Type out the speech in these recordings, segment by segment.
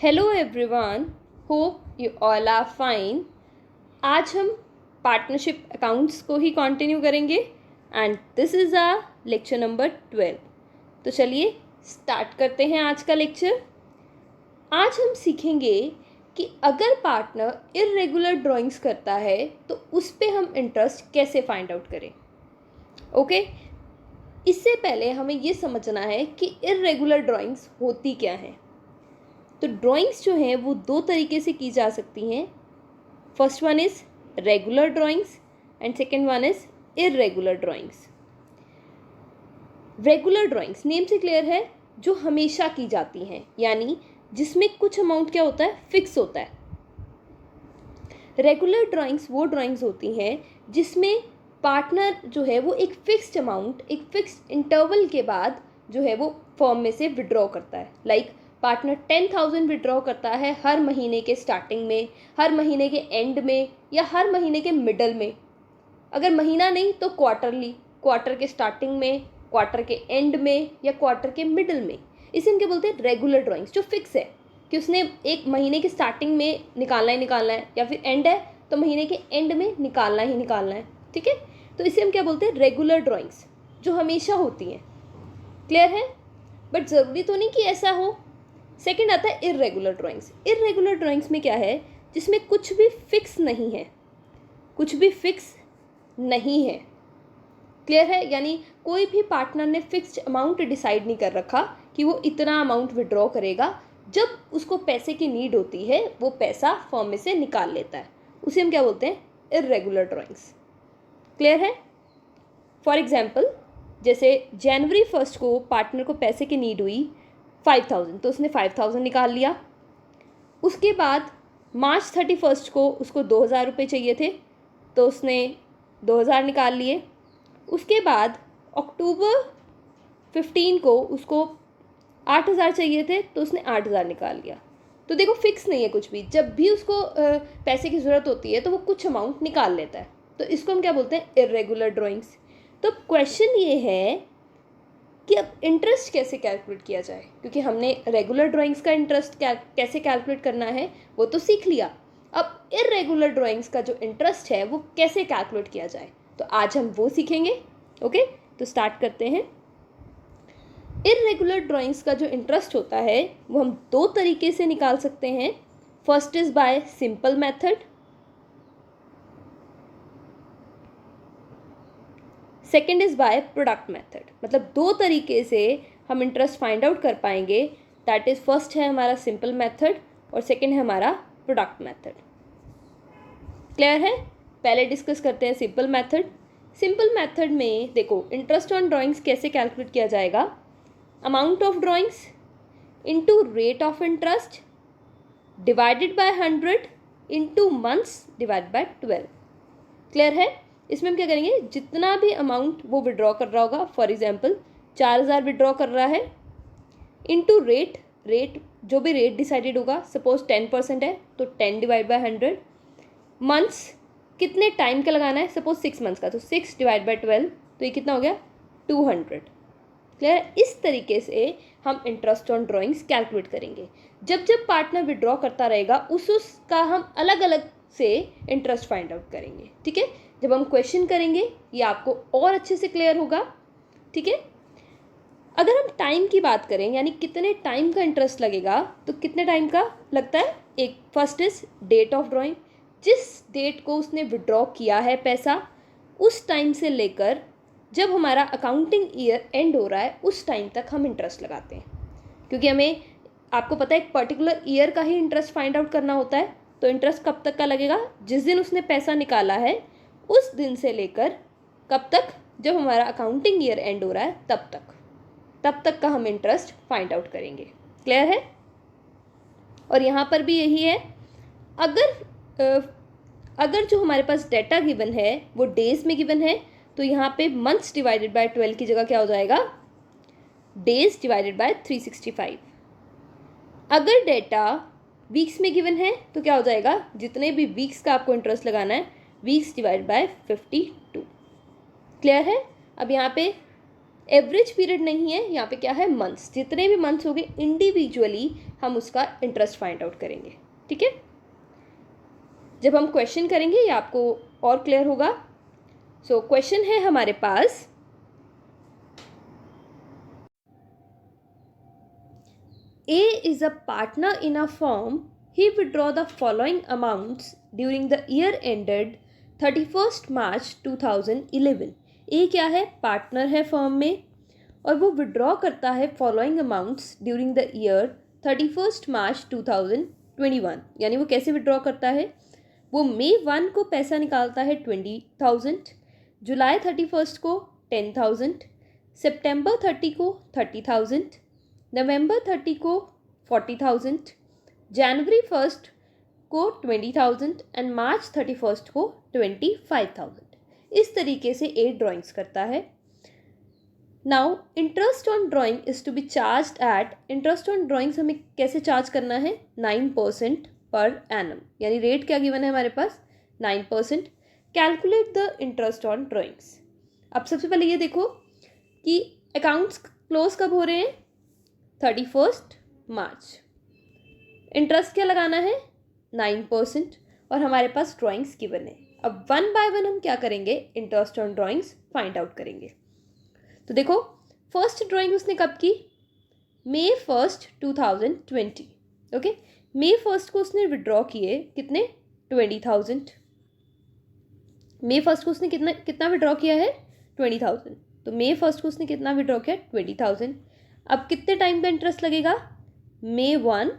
Hello everyone, hope you all are fine. आज हम partnership accounts को ही कंटिन्यू करेंगे and this is a lecture number 12। तो चलिए स्टार्ट करते हैं आज का लेक्चर। आज हम सीखेंगे कि अगर पार्टनर इर्रेगुलर ड्राइंग्स करता है तो उस पे हम इंटरेस्ट कैसे फाइंड आउट करें। ओके, इससे पहले हमें ये समझना है कि इर्रेगुलर ड्राइंग्स होती क्या हैं। तो ड्राइंग्स जो हैं वो दो तरीके से की जा सकती हैं। First one is regular drawings and second one is irregular drawings. Regular drawings name से क्लियर है, जो हमेशा की जाती हैं, यानी जिसमें कुछ अमाउंट क्या होता है, फिक्स होता है। रेगुलर ड्राइंग्स वो ड्राइंग्स होती हैं जिसमें पार्टनर जो है वो एक फिक्स्ड अमाउंट एक फिक्स्ड इंटरवल के बाद जो है वो फर्म में से विड्रॉ करता है। लाइक पार्टनर 10,000 विड्रॉ करता है हर महीने के स्टार्टिंग में, हर महीने के एंड में या हर महीने के मिडल में। अगर महीना नहीं तो क्वार्टरली, क्वार्टर के स्टार्टिंग में, क्वार्टर के एंड में या क्वार्टर के मिडल में। इसे हम क्या बोलते हैं, रेगुलर ड्राइंग्स, जो फिक्स है कि उसने एक महीने के स्टार्टिंग में निकालना ही निकालना है या फिर एंड है तो महीने के एंड में निकालना ही निकालना है। ठीक है, तो इसे हम क्या बोलते हैं, रेगुलर ड्राइंग्स, जो हमेशा होती हैं। क्लियर है? बट ज़रूरी तो नहीं कि ऐसा हो। सेकंड आता है इर्रेगुलर ड्राइंग्स। इर्रेगुलर ड्राइंग्स में क्या है, जिसमें कुछ भी फिक्स नहीं है, कुछ भी फिक्स नहीं है। क्लियर है? यानी कोई भी पार्टनर ने फिक्स्ड अमाउंट डिसाइड नहीं कर रखा कि वो इतना अमाउंट विड्रॉ करेगा, जब उसको पैसे की नीड होती है वो पैसा फर्म में से निकाल लेता है। उसे हम क्या बोलते हैं, इर्रेगुलर ड्राइंग्स। क्लियर है? फॉर एग्जाम्पल, जैसे जनवरी 1 को पार्टनर को पैसे की नीड हुई 5,000, तो उसने 5,000 निकाल लिया। उसके बाद मार्च 31 को उसको 2,000 रुपये चाहिए थे, तो उसने 2,000 निकाल लिए। उसके बाद अक्टूबर 15 को उसको 8,000 चाहिए थे, तो उसने 8,000 निकाल लिया। तो देखो, फिक्स नहीं है कुछ भी, जब भी उसको पैसे की ज़रूरत होती है तो वो कुछ अमाउंट निकाल लेता है। तो इसको हम क्या बोलते हैं, इर्रेगुलर ड्राइंग्स। तो क्वेश्चन ये है कि अब इंटरेस्ट कैसे कैलकुलेट किया जाए, क्योंकि हमने रेगुलर ड्राइंग्स का इंटरेस्ट कैसे कैलकुलेट करना है वो तो सीख लिया। अब इर्रेगुलर ड्राइंग्स का जो इंटरेस्ट है वो कैसे कैलकुलेट किया जाए, तो आज हम वो सीखेंगे। ओके, तो स्टार्ट करते हैं। इर्रेगुलर ड्राइंग्स का जो इंटरेस्ट होता है वो हम दो तरीके से निकाल सकते हैं। First is by simple method, second is by product method. मतलब दो तरीके से हम इंटरेस्ट फाइंड आउट कर पाएंगे। दैट इज, फर्स्ट है हमारा सिंपल मेथड और सेकेंड है हमारा प्रोडक्ट मेथड। क्लियर है? पहले डिस्कस करते हैं सिंपल मेथड। सिंपल मेथड में देखो, इंटरेस्ट ऑन ड्राइंग्स कैसे कैलकुलेट किया जाएगा, amount of drawings into rate of interest divided by 100 into months divide by 12। Clear है? इसमें हम क्या करेंगे, जितना भी अमाउंट वो विड्रॉ कर रहा होगा, फॉर एग्जांपल 4,000 विड्रॉ कर रहा है, इनटू रेट, रेट जो भी रेट डिसाइडेड होगा, सपोज 10% है तो 10 डिवाइड बाय 100। मंथ्स कितने टाइम का लगाना है, सपोज 6 मंथ्स का, तो 6 डिवाइड बाय 12, तो ये कितना हो गया, 200। क्लियर है? इस तरीके से हम इंटरेस्ट ऑन ड्राइंग्स कैलकुलेट करेंगे। जब जब पार्टनर विड्रॉ करता रहेगा उसका हम अलग अलग से इंटरेस्ट फाइंड आउट करेंगे। ठीक है, जब हम क्वेश्चन करेंगे ये आपको और अच्छे से क्लियर होगा। ठीक है, अगर हम टाइम की बात करें, यानी कितने टाइम का इंटरेस्ट लगेगा, तो कितने टाइम का लगता है, एक first is date of drawing, जिस डेट को उसने विड्रॉ किया है पैसा, उस टाइम से लेकर जब हमारा अकाउंटिंग ईयर एंड हो रहा है उस टाइम तक हम इंटरेस्ट लगाते हैं। क्योंकि हमें, आपको पता है, एक पर्टिकुलर ईयर का ही इंटरेस्ट फाइंड आउट करना होता है। तो इंटरेस्ट कब तक का लगेगा, जिस दिन उसने पैसा निकाला है उस दिन से लेकर कब तक, जब हमारा अकाउंटिंग ईयर एंड हो रहा है तब तक का हम इंटरेस्ट फाइंड आउट करेंगे। क्लियर है? और यहाँ पर भी यही है, अगर जो हमारे पास डेटा गिवन है वो डेज में गिवन है, तो यहाँ पे मंथ्स डिवाइडेड बाय 12 की जगह क्या हो जाएगा, डेज डिवाइडेड बाय 365। अगर डेटा वीक्स में गिवन है तो क्या हो जाएगा, जितने भी वीक्स का आपको इंटरेस्ट लगाना है, वीक्स डिवाइड बाय 52। क्लियर है? अब यहाँ पे एवरेज पीरियड नहीं है, यहाँ पे क्या है, मंथ्स। जितने भी मंथ्स हो गए इंडिविजुअली हम उसका इंटरेस्ट फाइंड आउट करेंगे, ठीक है। जब हम क्वेश्चन करेंगे ये आपको और क्लियर होगा। सो क्वेश्चन है हमारे पास, A is a partner in a firm. He withdraw the following amounts during the year ended 31st March 2011. A क्या है, पार्टनर है फर्म में और वो विड्रॉ करता है following amounts during the year 31st March 2021। यानी वो कैसे विड्रॉ करता है, वो May 1 को पैसा निकालता है 20,000, जुलाई 31st को 10,000, सितंबर 30 को 30,000, नवंबर 30 को 40,000, जनवरी 1 को 20,000 एंड मार्च 31 को 25,000। इस तरीके से 8 ड्राइंग्स करता है। Now interest on drawing is to be charge at, interest on drawings हमें कैसे चार्ज करना है, 9% पर एनम। यानी रेट क्या गिवन है हमारे पास, 9%। Calculate the interest on drawings. अब सबसे पहले ये देखो कि अकाउंट्स क्लोज कब हो रहे हैं, 31st मार्च। इंटरेस्ट क्या लगाना है, 9%, और हमारे पास ड्राइंग्स गिवन है। अब वन बाय वन हम क्या करेंगे, interest on drawings find out करेंगे। तो देखो फर्स्ट ड्राइंग उसने कब की, May 1, 2020। ओके, May 1 को उसने विड्रॉ किए कितने, 20,000। May 1 को उसने कितना विड्रॉ किया है, 20,000। तो May 1 को उसने कितना विड्रॉ किया, 20,000। अब कितने टाइम का इंटरेस्ट लगेगा, May 1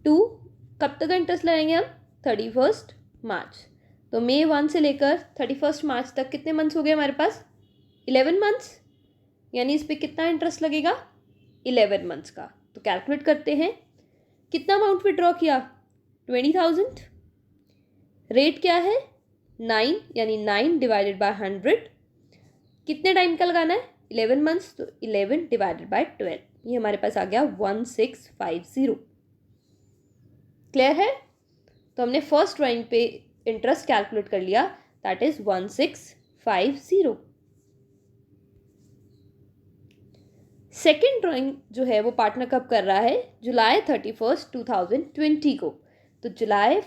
टू कब तक का इंटरेस्ट लगाएंगे हम, 31st मार्च। तो May 1 से लेकर 31st मार्च तक कितने मंथ्स हो गए हमारे पास, 11 मंथ्स। यानी इस पर कितना इंटरेस्ट लगेगा, 11 मंथ्स का। तो कैलकुलेट करते हैं, कितना अमाउंट विड्रॉ किया, 20,000। रेट क्या है, 9, यानी 9 डिवाइडेड बाय 100। कितने टाइम का लगाना है, 11 मंथ्स, तो 11 डिवाइडेड बाय 12, ये हमारे पास आ गया 1650। क्लियर है। तो हमने फर्स्ट ड्राइंग पे इंटरेस्ट कैलकुलेट कर लिया, दैट इज 1650। सेकेंड ड्राइंग जो है वो पार्टनर कब कर रहा है, जुलाई 31, 2020 को। तो जुलाई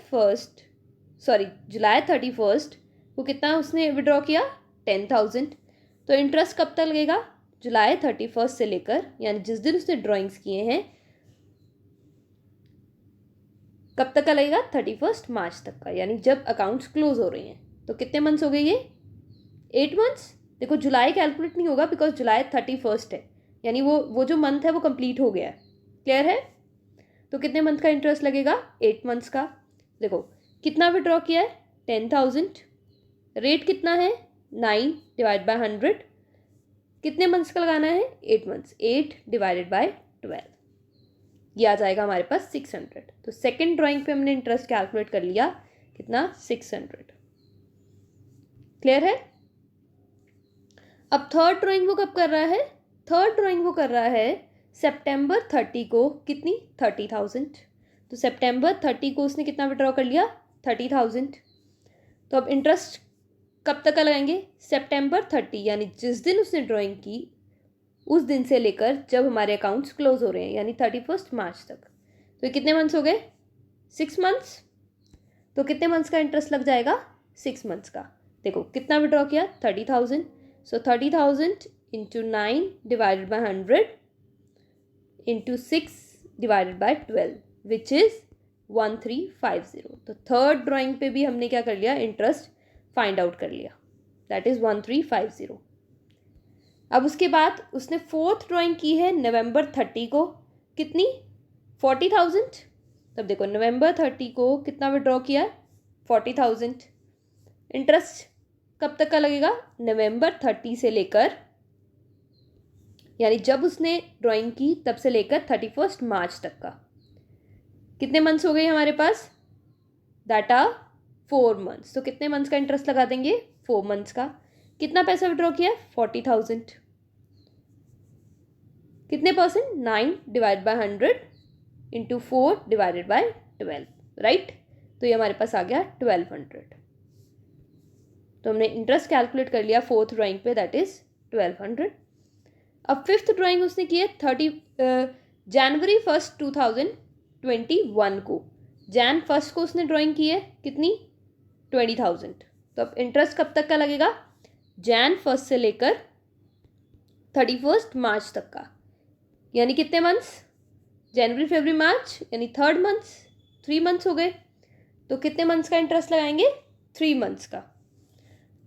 31 को कितना उसने विड्रॉ किया, 10,000। तो इंटरेस्ट कब तक लगेगा, जुलाई 31 से लेकर, यानी जिस दिन उसने ड्राइंग्स किए हैं कब तक का लगेगा, 31 मार्च तक का, यानी जब अकाउंट्स क्लोज हो रहे हैं। तो कितने मंथ्स हो गए ये, 8 मंथ्स। देखो जुलाई कैलकुलेट नहीं होगा बिकॉज जुलाई 31 है, यानी वो जो मंथ है वो कंप्लीट हो गया है। क्लियर है। तो कितने मंथ का इंटरेस्ट लगेगा, 8 मंथ्स का। देखो कितना विड्रॉ किया है, 10,000। रेट कितना है, 9 डिवाइड बाय 100। कितने मंथ्स का लगाना है, 8 मंथ्स, 8 डिवाइडेड बाय 12, ये आ जाएगा हमारे पास 600। तो सेकेंड ड्राइंग पे हमने इंटरेस्ट कैलकुलेट कर लिया, कितना, 600। क्लियर है। अब थर्ड ड्राइंग वो कब कर रहा है, थर्ड ड्राइंग वो कर रहा है सितंबर 30 को, कितनी, 30,000। तो सितंबर 30 को उसने कितना विड्रॉ कर लिया, 30,000। तो अब इंटरेस्ट कब तक का लगाएंगे, सितंबर 30, यानी जिस दिन उसने ड्राइंग की उस दिन से लेकर जब हमारे अकाउंट्स क्लोज हो रहे हैं, यानी 31 मार्च तक। तो ये कितने मंथ्स हो गए, 6 मंथ्स। तो कितने मंथ्स का इंटरेस्ट लग जाएगा, 6 मंथ्स का। देखो कितना विड्रॉ किया, 30,000। सो 30,000 into 9 divided by 100 into 6 divided by 12 which is 1350। तो थर्ड ड्राइंग पे भी हमने क्या कर लिया, इंटरेस्ट फाइंड आउट कर लिया, दैट इज़ 1350। अब उसके बाद उसने फोर्थ ड्राइंग की है नवंबर 30 को, कितनी, 40,000। तब देखो नवंबर 30 को कितना विड्रॉ किया, 40,000। इंटरेस्ट कब तक का लगेगा, नवंबर 30 से लेकर, यानी जब उसने ड्राइंग की तब से लेकर 31 मार्च तक का। कितने मंथ्स हो गए हमारे पास, दैट आर 4 मंथ्स। तो कितने मंथ्स का इंटरेस्ट लगा देंगे, 4 मंथ्स का। कितना पैसा विड्रॉ किया, 40,000। कितने percent, 9 divide by 100 into 4 divided by 12, right. तो ये हमारे पास आ गया 1200। तो हमने इंटरेस्ट कैलकुलेट कर लिया फोर्थ ड्राइंग पे, दैट इज 1200। अब फिफ्थ ड्राइंग उसने की है जनवरी 1 2021 को। जैन 1 को उसने ड्राइंग की है कितनी, 20,000। तो अब इंटरेस्ट कब तक का लगेगा, जैन 1 से लेकर 31 मार्च तक का, यानी कितने मंथ्स, जनवरी फरवरी मार्च, यानी 3rd मंथ्स, 3 मंथ्स हो गए। तो कितने मंथ्स का इंटरेस्ट लगाएंगे, 3 मंथ्स का।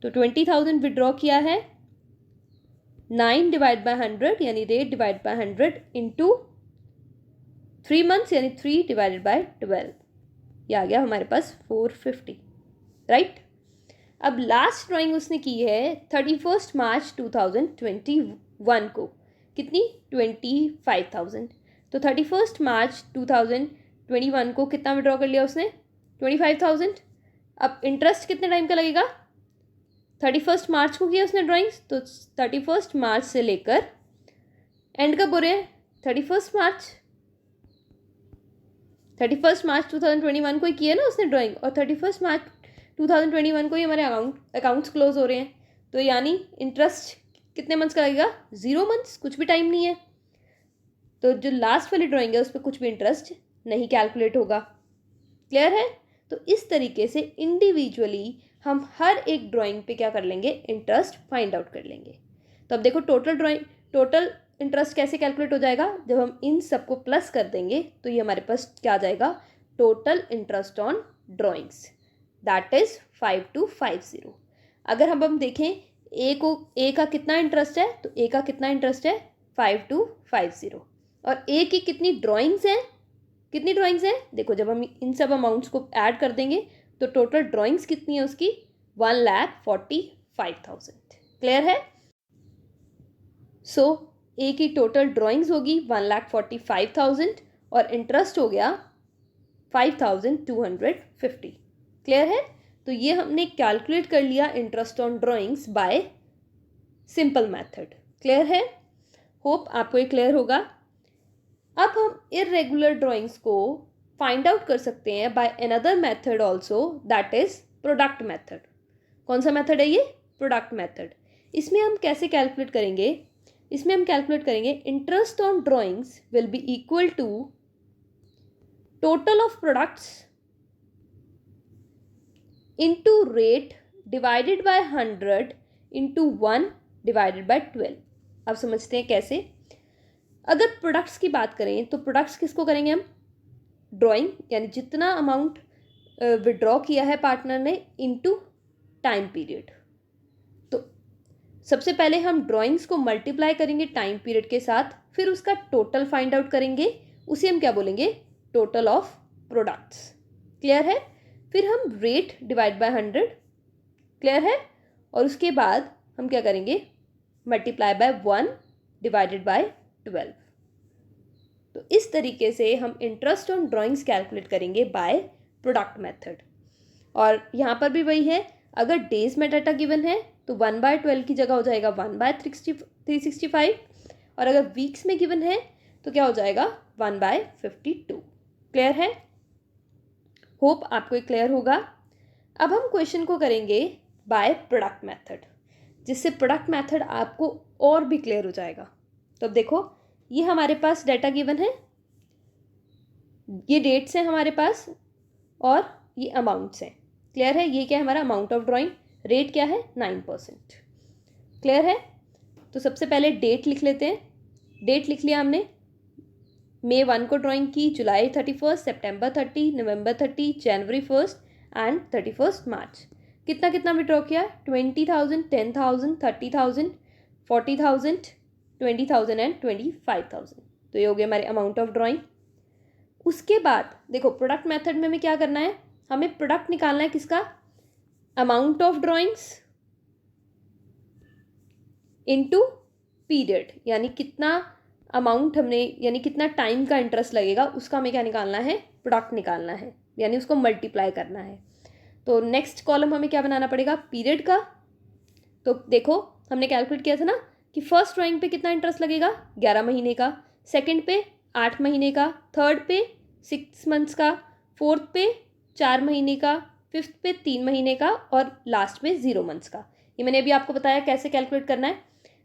तो 20,000 विड्रॉ किया है, 9 डिवाइड बाय 100 यानी rate divide by 100 into 3 months यानी 3 डिवाइडेड बाय 12, ये आ गया हमारे पास 450, राइट। अब लास्ट ड्राइंग उसने की है 31 मार्च 2021 को, कितनी, 25,000। तो 31 मार्च 2021 को कितना विड्रॉ कर लिया उसने, 25,000। अब इंटरेस्ट कितने टाइम का लगेगा, 31 मार्च को किया उसने ड्राइंग्स, तो 31 मार्च से लेकर एंड कब हो रहे हैं, 31 मार्च 2021 को ही किया ना उसने ड्राइंग, और 31 मार्च 2021 को ही हमारे अकाउंट्स क्लोज हो रहे हैं। तो यानी इंटरेस्ट कितने मंथ्स का लगेगा, 0 मंथ्स, कुछ भी टाइम नहीं है। तो जो लास्ट वाली ड्राइंग है उस पर कुछ भी इंटरेस्ट नहीं कैलकुलेट होगा। क्लियर है। तो इस तरीके से इंडिविजुअली हम हर एक ड्राइंग पे क्या कर लेंगे, इंटरेस्ट फाइंड आउट कर लेंगे। तो अब देखो टोटल इंटरेस्ट कैसे कैलकुलेट हो जाएगा, जब हम इन सबको प्लस कर देंगे तो ये हमारे पास क्या आ जाएगा, total interest on drawings, that is 5250। अगर हम देखें ए का कितना इंटरेस्ट है, तो ए का कितना इंटरेस्ट है, 5250। और ए की कितनी ड्राइंग्स हैं, कितनी ड्राइंग्स हैं, देखो जब हम इन सब अमाउंट्स को ऐड कर देंगे तो टोटल ड्राइंग्स कितनी है उसकी, 1,45,000। क्लियर है। सो ए की टोटल ड्राइंग्स होगी 1,45,000 और इंटरेस्ट हो गया 5,250। क्लियर है। तो ये हमने कैलकुलेट कर लिया interest on drawings bye simple method. Clear है। होप आपको ये क्लियर होगा। अब हम इरेगुलर ड्राइंग्स को फाइंड आउट कर सकते हैं by another method also, that is product method. कौन सा मेथड है ये, प्रोडक्ट मेथड। इसमें हम कैसे कैलकुलेट करेंगे, इसमें हम कैलकुलेट करेंगे interest on drawings will be equal to total of products into rate divided by 100 into 1 divided by 12। अब समझते हैं कैसे। अगर प्रोडक्ट्स की बात करें तो प्रोडक्ट्स किसको करेंगे हम, ड्राइंग, यानी जितना अमाउंट विड्रॉ किया है पार्टनर ने इनटू टाइम पीरियड। तो सबसे पहले हम ड्राइंग्स को मल्टीप्लाई करेंगे टाइम पीरियड के साथ, फिर उसका टोटल फाइंड आउट करेंगे, उसे हम क्या बोलेंगे, टोटल ऑफ प्रोडक्ट्स। क्लियर है। फिर हम रेट डिवाइड बाय 100, क्लियर है, और उसके बाद हम क्या करेंगे, मल्टीप्लाई बाय 1 डिवाइडेड बाय 12। तो इस तरीके से हम इंटरेस्ट ऑन ड्राइंग्स कैलकुलेट करेंगे बाय प्रोडक्ट मेथड। और यहाँ पर भी वही है, अगर डेज में डाटा गिवन है तो 1/12 की जगह हो जाएगा 1/365, और अगर वीक्स में गिवन है तो क्या हो जाएगा 1/52। क्लियर है। होप आपको क्लियर होगा। अब हम क्वेश्चन को करेंगे बाय प्रोडक्ट मेथड, जिससे प्रोडक्ट मेथड आपको और भी क्लियर हो जाएगा। तो अब देखो, ये हमारे पास डाटा गिवन है, ये डेट्स हैं हमारे पास और ये अमाउंट्स हैं। क्लियर है। ये क्या है हमारा अमाउंट ऑफ ड्राइंग, रेट क्या है 9%। क्लियर है। तो सबसे पहले डेट लिख लेते हैं। डेट लिख लिया हमने, May 1 को ड्राइंग की, जुलाई 31, सितंबर 30, नवंबर 30, जनवरी 1 एंड 31 मार्च। कितना कितना विड्रॉ किया, 20,000, 10,000, 30,000, 40,000, 20,000 एंड 25,000। तो ये हो गया हमारे अमाउंट ऑफ ड्राइंग। उसके बाद देखो प्रोडक्ट मेथड में हमें क्या करना है, हमें प्रोडक्ट निकालना है किसका, amount of drawings into period, यानी कितना अमाउंट हमने, यानी कितना टाइम का इंटरेस्ट लगेगा उसका हमें क्या निकालना है, प्रोडक्ट निकालना है, यानी उसको मल्टीप्लाई करना है। तो नेक्स्ट कॉलम हमें क्या बनाना पड़ेगा, पीरियड का। तो देखो हमने कैलकुलेट किया था ना कि फर्स्ट ड्राइंग पे कितना इंटरेस्ट लगेगा, 11 महीने का, सेकंड पे 8 महीने का, थर्ड पे 6 मंथ्स का, फोर्थ पे 4 महीने का, फिफ्थ पे 3 महीने का और लास्ट में 0 मंथ्स का। ये मैंने अभी आपको बताया कैसे कैलकुलेट करना है।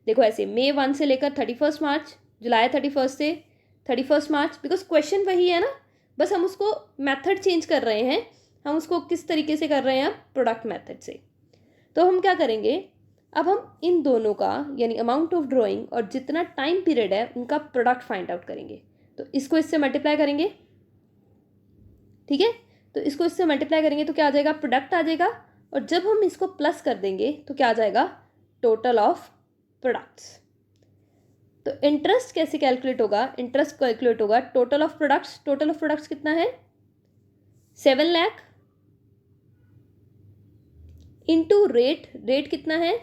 देखो ऐसे May 1 से लेकर 31 मार्च, जुलाई 31 से 31 मार्च, बिकॉज क्वेश्चन वही है ना, बस हम उसको मेथड चेंज कर रहे हैं। हम उसको किस तरीके से कर रहे हैं, अब प्रोडक्ट मेथड से। तो हम क्या करेंगे, अब हम इन दोनों का यानी अमाउंट ऑफ ड्राइंग और जितना टाइम पीरियड है उनका प्रोडक्ट फाइंड आउट करेंगे। तो इसको इससे मल्टीप्लाई करेंगे, ठीक है। तो इसको इससे मल्टीप्लाई करेंगे तो क्या आ जाएगा, प्रोडक्ट आ जाएगा। और जब हम इसको प्लस कर देंगे तो क्या आ जाएगा, टोटल ऑफ प्रोडक्ट्स। तो इंटरेस्ट कैसे कैलकुलेट होगा, इंटरेस्ट कैलकुलेट होगा total of products. Total of products कितना है, 7 लाख इंटू रेट, रेट कितना है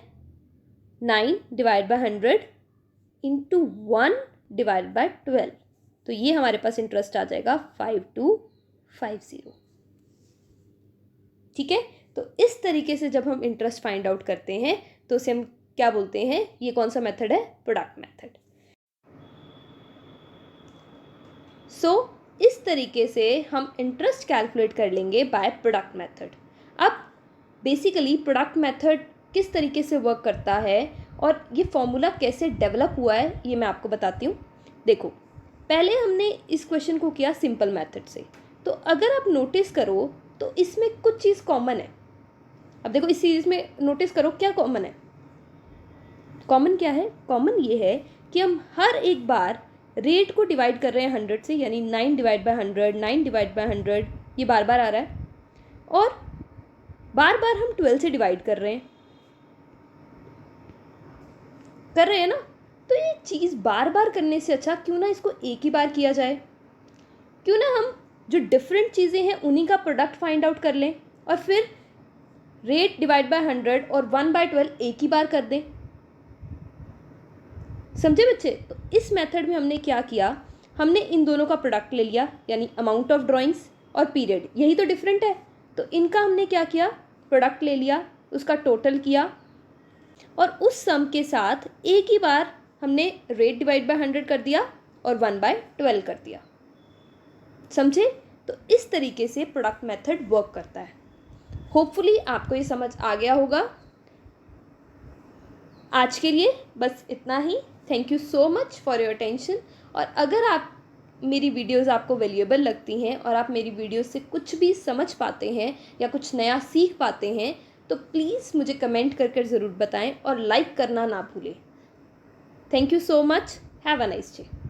9 divide by 100 into 1 divide by 12। तो ये हमारे पास इंटरेस्ट आ जाएगा 5250, ठीक है। तो इस तरीके से जब हम इंटरेस्ट फाइंड आउट करते हैं तो उसे हम क्या बोलते हैं, ये कौन सा मेथड है, प्रोडक्ट मेथड। सो इस तरीके से हम इंटरेस्ट कैलकुलेट कर लेंगे बाय प्रोडक्ट मेथड। अब बेसिकली प्रोडक्ट मेथड किस तरीके से वर्क करता है और ये फॉर्मूला कैसे डेवलप हुआ है ये मैं आपको बताती हूँ। देखो पहले हमने इस क्वेश्चन को किया सिंपल मेथड से, तो अगर आप नोटिस करो तो इसमें कुछ चीज़ कॉमन है। अब देखो इस सीरीज में नोटिस करो क्या कॉमन है, कॉमन क्या है, कॉमन ये है कि हम हर एक बार रेट को डिवाइड कर रहे हैं 100 से, यानी 9 डिवाइड बाय 100, 9 डिवाइड बाय 100, ये बार बार आ रहा है। और बार बार हम 12 से डिवाइड कर रहे हैं ना। तो ये चीज़ बार बार करने से अच्छा क्यों ना इसको एक ही बार किया जाए, क्यों ना हम जो डिफरेंट चीज़ें हैं उन्हीं का प्रोडक्ट फाइंड आउट कर लें और फिर रेट डिवाइड बाय 100 और 1/12 एक ही बार कर दें। समझे बच्चे। तो इस मेथड में हमने क्या किया, हमने इन दोनों का प्रोडक्ट ले लिया, यानी अमाउंट ऑफ ड्राइंग्स और पीरियड, यही तो डिफरेंट है। तो इनका हमने क्या किया, प्रोडक्ट ले लिया, उसका टोटल किया और उस सम के साथ एक ही बार हमने रेट डिवाइड बाय 100 कर दिया और 1/12 कर दिया। समझे। तो इस तरीके से प्रोडक्ट मेथड वर्क करता है। होपफुली आपको ये समझ आ गया होगा। आज के लिए बस इतना ही। Thank you so much for your attention. और अगर आप मेरी वीडियोस आपको वैल्यूएबल लगती हैं और आप मेरी वीडियोस से कुछ भी समझ पाते हैं या कुछ नया सीख पाते हैं तो प्लीज़ मुझे कमेंट कर ज़रूर बताएं और लाइक करना ना भूलें। Thank you so much. Have a nice day.